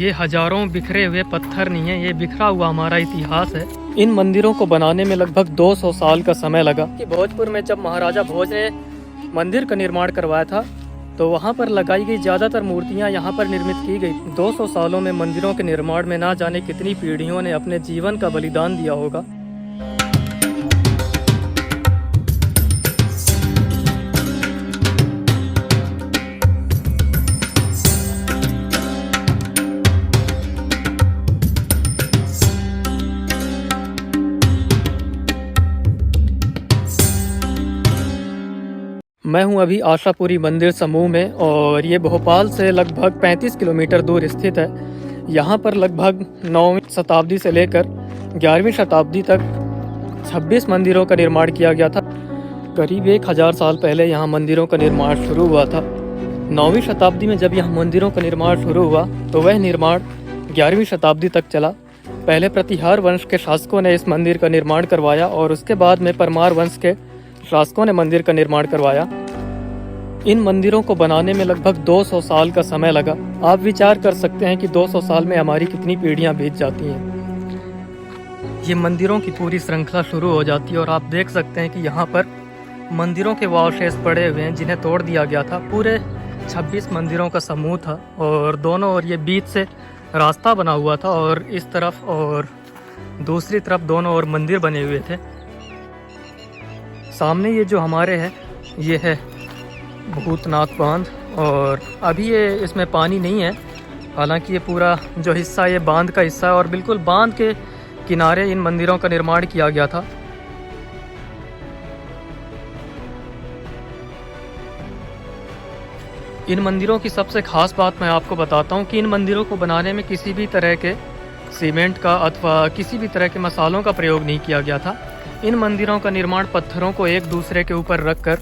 ये हजारों बिखरे हुए पत्थर नहीं है, ये बिखरा हुआ हमारा इतिहास है। इन मंदिरों को बनाने में लगभग 200 साल का समय लगा। कि भोजपुर में जब महाराजा भोज ने मंदिर का निर्माण करवाया था तो वहाँ पर लगाई गई ज़्यादातर मूर्तियाँ यहाँ पर निर्मित की गई। 200 सालों में मंदिरों के निर्माण में ना जाने कितनी पीढ़ियों ने अपने जीवन का बलिदान दिया होगा। मैं हूं अभी आशापुरी मंदिर समूह में और ये भोपाल से लगभग 35 किलोमीटर दूर स्थित है। यहाँ पर लगभग 9वीं शताब्दी से लेकर 11वीं शताब्दी तक 26 मंदिरों का निर्माण किया गया था। करीब 1000 साल पहले यहाँ मंदिरों का निर्माण शुरू हुआ था। 9वीं शताब्दी में जब यहाँ मंदिरों का निर्माण शुरू हुआ तो वह निर्माण 11वीं शताब्दी तक चला। पहले प्रतिहार वंश के शासकों ने इस मंदिर का निर्माण करवाया और उसके बाद में परमार वंश के शासकों ने मंदिर का निर्माण करवाया। इन मंदिरों को बनाने में लगभग 200 साल का समय लगा। आप विचार कर सकते हैं कि 200 साल में हमारी कितनी पीढ़ियां बीत जाती हैं। ये मंदिरों की पूरी श्रृंखला शुरू हो जाती है और आप देख सकते हैं कि यहाँ पर मंदिरों के वो अवशेष पड़े हुए हैं जिन्हें तोड़ दिया गया था। पूरे 26 मंदिरों का समूह था और दोनों ओर ये बीच से रास्ता बना हुआ था और इस तरफ और दूसरी तरफ दोनों ओर मंदिर बने हुए थे। सामने ये जो हमारे है ये है भूतनाथ बांध और अभी ये इसमें पानी नहीं है। हालांकि ये पूरा जो हिस्सा ये बांध का हिस्सा है और बिल्कुल बांध के किनारे इन मंदिरों का निर्माण किया गया था। इन मंदिरों की सबसे खास बात मैं आपको बताता हूँ कि इन मंदिरों को बनाने में किसी भी तरह के सीमेंट का अथवा किसी भी तरह के मसालों का प्रयोग नहीं किया गया था। इन मंदिरों का निर्माण पत्थरों को एक दूसरे के ऊपर रखकर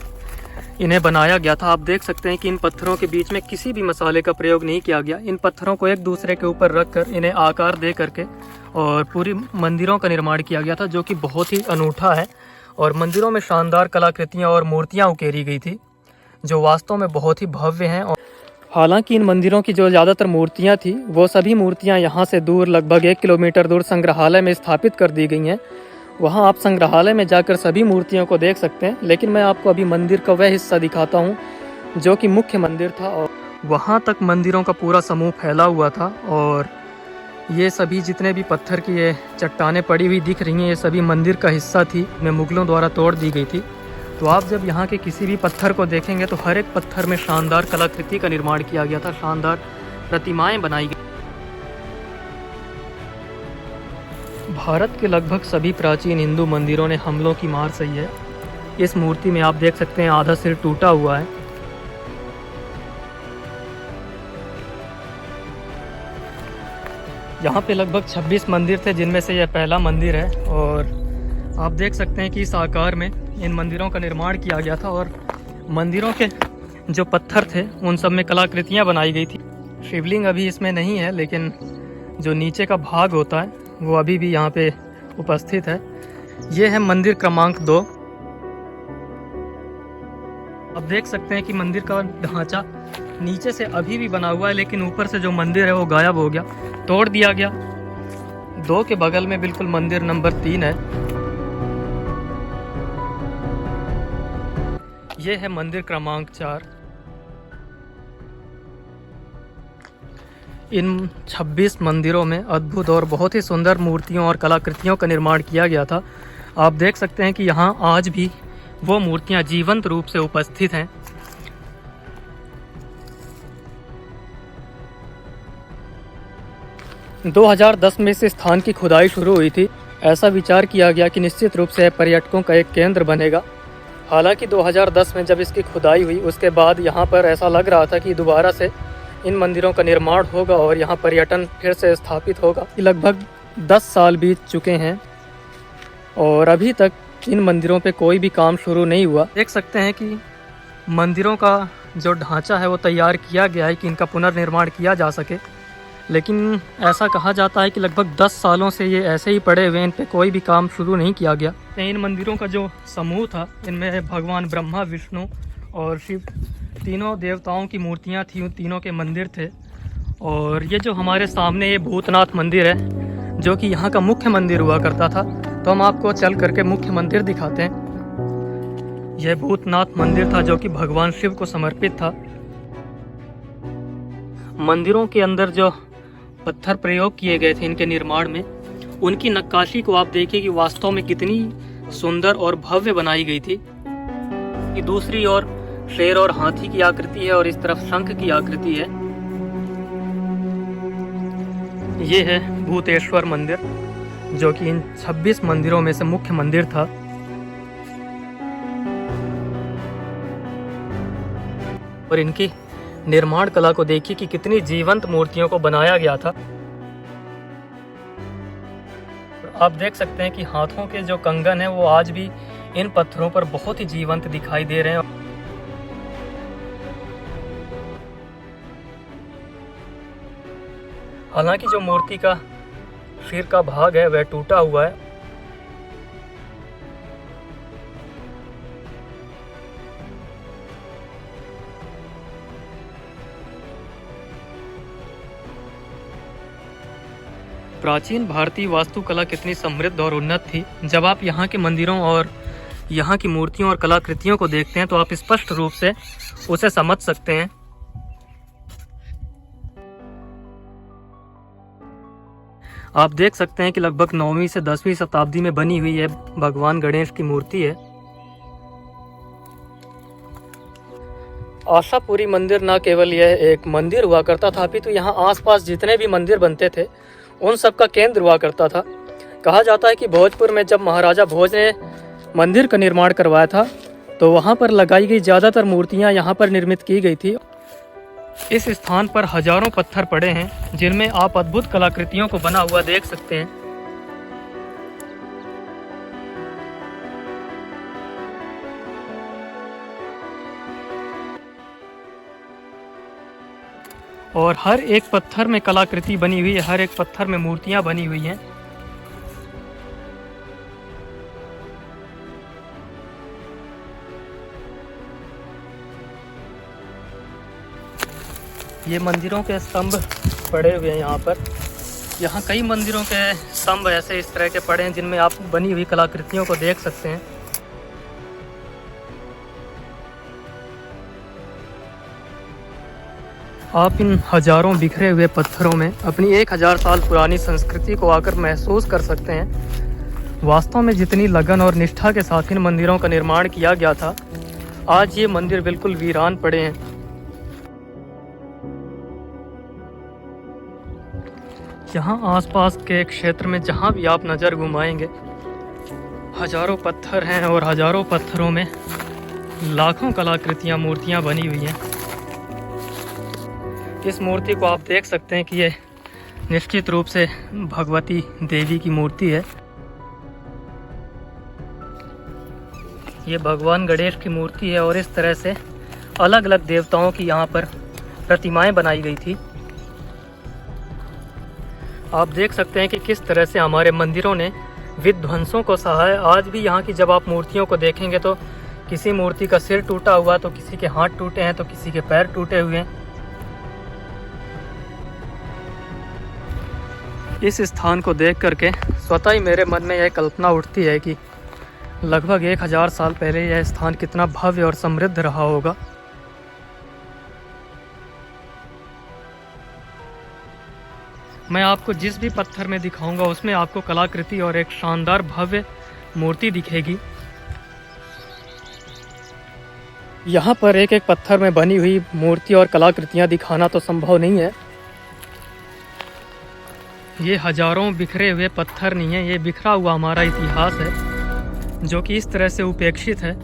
इन्हें बनाया गया था। आप देख सकते हैं कि इन पत्थरों के बीच में किसी भी मसाले का प्रयोग नहीं किया गया। इन पत्थरों को एक दूसरे के ऊपर रखकर इन्हें आकार दे करके और पूरी मंदिरों का निर्माण किया गया था, जो कि बहुत ही अनूठा है। और मंदिरों में शानदार कलाकृतियाँ और मूर्तियाँ उकेरी गई थी जो वास्तव में बहुत ही भव्य हैं। और हालांकि इन मंदिरों की जो ज़्यादातर मूर्तियाँ थी वो सभी मूर्तियाँ यहाँ से दूर लगभग 1 किलोमीटर दूर संग्रहालय में स्थापित कर दी गई हैं। वहाँ आप संग्रहालय में जाकर सभी मूर्तियों को देख सकते हैं। लेकिन मैं आपको अभी मंदिर का वह हिस्सा दिखाता हूँ जो कि मुख्य मंदिर था और वहाँ तक मंदिरों का पूरा समूह फैला हुआ था। और ये सभी जितने भी पत्थर की ये चट्टानें पड़ी हुई दिख रही हैं ये सभी मंदिर का हिस्सा थी, में मुगलों द्वारा तोड़ दी गई थी। तो आप जब यहाँ के किसी भी पत्थर को देखेंगे तो हर एक पत्थर में शानदार कलाकृति का निर्माण किया गया था, शानदार प्रतिमाएँ बनाई गई। भारत के लगभग सभी प्राचीन हिंदू मंदिरों ने हमलों की मार सही है। इस मूर्ति में आप देख सकते हैं आधा सिर टूटा हुआ है। यहाँ पे लगभग 26 मंदिर थे जिनमें से यह पहला मंदिर है। और आप देख सकते हैं कि इस आकार में इन मंदिरों का निर्माण किया गया था और मंदिरों के जो पत्थर थे उन सब में कलाकृतियाँ बनाई गई थी। शिवलिंग अभी इसमें नहीं है, लेकिन जो नीचे का भाग होता है वो अभी भी यहाँ पे उपस्थित है। ये है मंदिर क्रमांक 2। अब देख सकते हैं कि मंदिर का ढांचा नीचे से अभी भी बना हुआ है, लेकिन ऊपर से जो मंदिर है वो गायब हो गया, तोड़ दिया गया। 2 के बगल में बिल्कुल मंदिर नंबर 3 है। ये है मंदिर क्रमांक 4। इन 26 मंदिरों में अद्भुत और बहुत ही सुंदर मूर्तियों और कलाकृतियों का निर्माण किया गया था। आप देख सकते हैं कि यहाँ आज भी वो मूर्तियाँ जीवंत रूप से उपस्थित हैं। – 2010 में इस स्थान की खुदाई शुरू हुई थी। ऐसा विचार किया गया कि निश्चित रूप से पर्यटकों का एक केंद्र बनेगा। हालांकि 2010 में जब इसकी खुदाई हुई उसके बाद यहाँ पर ऐसा लग रहा था कि दोबारा से इन मंदिरों का निर्माण होगा और यहाँ पर्यटन फिर से स्थापित होगा। लगभग 10 साल बीत चुके हैं और अभी तक इन मंदिरों पे कोई भी काम शुरू नहीं हुआ। देख सकते हैं कि मंदिरों का जो ढांचा है वो तैयार किया गया है कि इनका पुनर्निर्माण किया जा सके, लेकिन ऐसा कहा जाता है कि लगभग 10 सालों से ये ऐसे ही पड़े हुए, इन पे कोई भी काम शुरू नहीं किया गया। इन मंदिरों का जो समूह था इनमें भगवान ब्रह्मा, विष्णु और शिव तीनों देवताओं की मूर्तियां थी, तीनों के मंदिर थे। और ये जो हमारे सामने ये भूतनाथ मंदिर है, जो कि यहाँ का मुख्य मंदिर हुआ करता था, तो हम आपको चल करके मुख्य मंदिर दिखाते हैं। यह भूतनाथ मंदिर था जो कि भगवान शिव को समर्पित था। मंदिरों के अंदर जो पत्थर प्रयोग किए गए थे इनके निर्माण में, उनकी नक्काशी को आप देखिए कि वास्तव में कितनी सुंदर और भव्य बनाई गई थी। कि दूसरी ओर शेर और हाथी की आकृति है और इस तरफ शंख की आकृति है। ये है भूतेश्वर मंदिर, जो कि इन 26 मंदिरों में से मुख्य मंदिर था। और इनकी निर्माण कला को देखिए कि कितनी जीवंत मूर्तियों को बनाया गया था। आप देख सकते हैं कि हाथों के जो कंगन है वो आज भी इन पत्थरों पर बहुत ही जीवंत दिखाई दे रहे हैं। हालांकि जो मूर्ति का सिर का भाग है वह टूटा हुआ है। प्राचीन भारतीय वास्तुकला कितनी समृद्ध और उन्नत थी। जब आप यहाँ के मंदिरों और यहाँ की मूर्तियों और कलाकृतियों को देखते हैं तो आप स्पष्ट रूप से उसे समझ सकते हैं। आप देख सकते हैं कि लगभग 9वीं से 10वीं शताब्दी में बनी हुई है भगवान गणेश की मूर्ति है। आशापुरी मंदिर न केवल यह एक मंदिर हुआ करता था, अपितु यहाँ आसपास जितने भी मंदिर बनते थे उन सब का केंद्र हुआ करता था। कहा जाता है कि भोजपुर में जब महाराजा भोज ने मंदिर का निर्माण करवाया था तो वहाँ पर लगाई गई ज़्यादातर मूर्तियाँ यहाँ पर निर्मित की गई थी। इस स्थान पर हजारों पत्थर पड़े हैं जिनमें आप अद्भुत कलाकृतियों को बना हुआ देख सकते हैं। और हर एक पत्थर में कलाकृति बनी हुई है, हर एक पत्थर में मूर्तियां बनी हुई हैं। ये मंदिरों के स्तंभ पड़े हुए हैं यहाँ पर। यहाँ कई मंदिरों के स्तंभ ऐसे इस तरह के पड़े हैं जिनमें आप बनी हुई कलाकृतियों को देख सकते हैं। आप इन हजारों बिखरे हुए पत्थरों में अपनी 1000 साल पुरानी संस्कृति को आकर महसूस कर सकते हैं। वास्तव में जितनी लगन और निष्ठा के साथ इन मंदिरों का निर्माण किया गया था, आज ये मंदिर बिल्कुल वीरान पड़े हैं। यहाँ आसपास के क्षेत्र में जहाँ भी आप नज़र घुमाएंगे हजारों पत्थर हैं और हजारों पत्थरों में लाखों कलाकृतियाँ, मूर्तियाँ बनी हुई हैं। इस मूर्ति को आप देख सकते हैं कि ये निश्चित रूप से भगवती देवी की मूर्ति है। ये भगवान गणेश की मूर्ति है और इस तरह से अलग अलग देवताओं की यहाँ पर प्रतिमाएं बनाई गई थी। आप देख सकते हैं कि किस तरह से हमारे मंदिरों ने विध्वंसों को सहा है। आज भी यहाँ की जब आप मूर्तियों को देखेंगे तो किसी मूर्ति का सिर टूटा हुआ, तो किसी के हाथ टूटे हैं, तो किसी के पैर टूटे हुए हैं। इस स्थान को देख करके स्वतः ही मेरे मन में यह कल्पना उठती है कि लगभग 1000 साल पहले यह स्थान कितना भव्य और समृद्ध रहा होगा। मैं आपको जिस भी पत्थर में दिखाऊंगा उसमें आपको कलाकृति और एक शानदार भव्य मूर्ति दिखेगी। यहाँ पर एक एक पत्थर में बनी हुई मूर्ति और कलाकृतियाँ दिखाना तो संभव नहीं है। ये हजारों बिखरे हुए पत्थर नहीं है, ये बिखरा हुआ हमारा इतिहास है जो कि इस तरह से उपेक्षित है।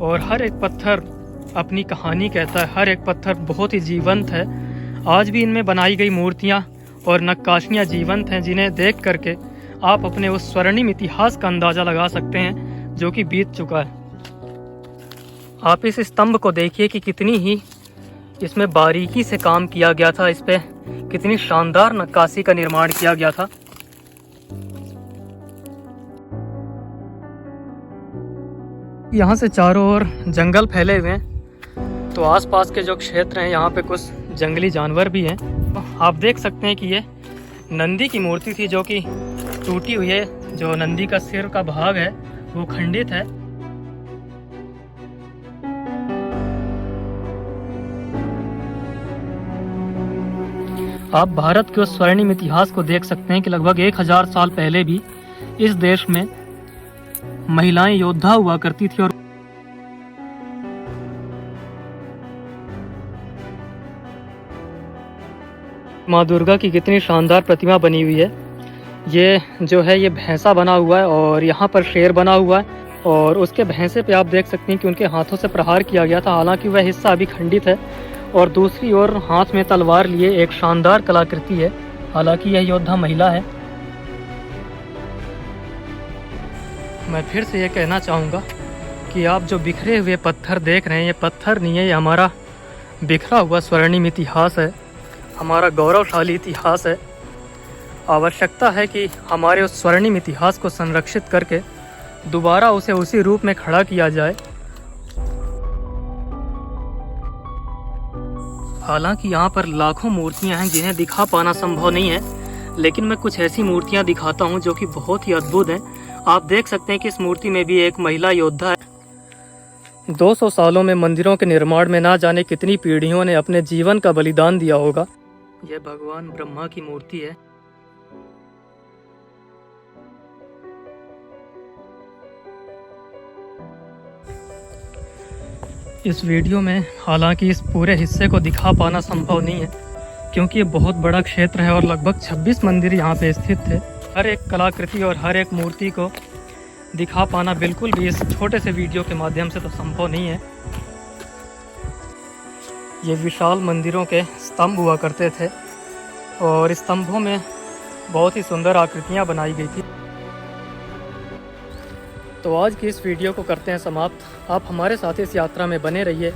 और हर एक पत्थर अपनी कहानी कहता है, हर एक पत्थर बहुत ही जीवंत है। आज भी इनमें बनाई गई मूर्तियाँ और नक्काशियाँ जीवंत हैं, जिन्हें देख करके आप अपने उस स्वर्णिम इतिहास का अंदाज़ा लगा सकते हैं जो कि बीत चुका है। आप इस स्तंभ को देखिए कि कितनी ही इसमें बारीकी से काम किया गया था, इस पे कितनी शानदार नक्काशी का निर्माण किया गया था। यहाँ से चारों ओर जंगल फैले हुए हैं, तो आसपास के जो क्षेत्र हैं यहाँ पे कुछ जंगली जानवर भी हैं। आप देख सकते हैं कि ये नंदी की मूर्ति थी जो कि टूटी हुई है। जो नंदी का सिर का भाग है वो खंडित है। आप भारत के उस स्वर्णिम इतिहास को देख सकते हैं कि लगभग 1000 साल पहले भी इस देश में महिलाएं योद्धा हुआ करती थी। और माँ दुर्गा की कितनी शानदार प्रतिमा बनी हुई है। ये जो है ये भैंसा बना हुआ है और यहाँ पर शेर बना हुआ है और उसके भैंसे पे आप देख सकते हैं कि उनके हाथों से प्रहार किया गया था। हालांकि वह हिस्सा अभी खंडित है और दूसरी ओर हाथ में तलवार लिए एक शानदार कलाकृति है। हालांकि यह योद्धा महिला है। मैं फिर से ये कहना चाहूँगा कि आप जो बिखरे हुए पत्थर देख रहे हैं, ये पत्थर नहीं है, ये हमारा बिखरा हुआ स्वर्णिम इतिहास है, हमारा गौरवशाली इतिहास है। आवश्यकता है कि हमारे उस स्वर्णिम इतिहास को संरक्षित करके दोबारा उसे उसी रूप में खड़ा किया जाए। हालांकि यहाँ पर लाखों मूर्तियाँ हैं जिन्हें दिखा पाना संभव नहीं है, लेकिन मैं कुछ ऐसी मूर्तियाँ दिखाता हूँ जो कि बहुत ही अद्भुत हैं। आप देख सकते हैं कि इस मूर्ति में भी एक महिला योद्धा है। 200 सालों में मंदिरों के निर्माण में ना जाने कितनी पीढ़ियों ने अपने जीवन का बलिदान दिया होगा। यह भगवान ब्रह्मा की मूर्ति है। इस वीडियो में हालांकि इस पूरे हिस्से को दिखा पाना संभव नहीं है क्योंकि ये बहुत बड़ा क्षेत्र है और लगभग 26 मंदिर यहाँ पे स्थित थे। हर एक कलाकृति और हर एक मूर्ति को दिखा पाना बिल्कुल भी इस छोटे से वीडियो के माध्यम से तो संभव नहीं है। ये विशाल मंदिरों के स्तंभ हुआ करते थे और स्तंभों में बहुत ही सुंदर आकृतियाँ बनाई गई थी। तो आज की इस वीडियो को करते हैं समाप्त। आप हमारे साथ इस यात्रा में बने रहिए।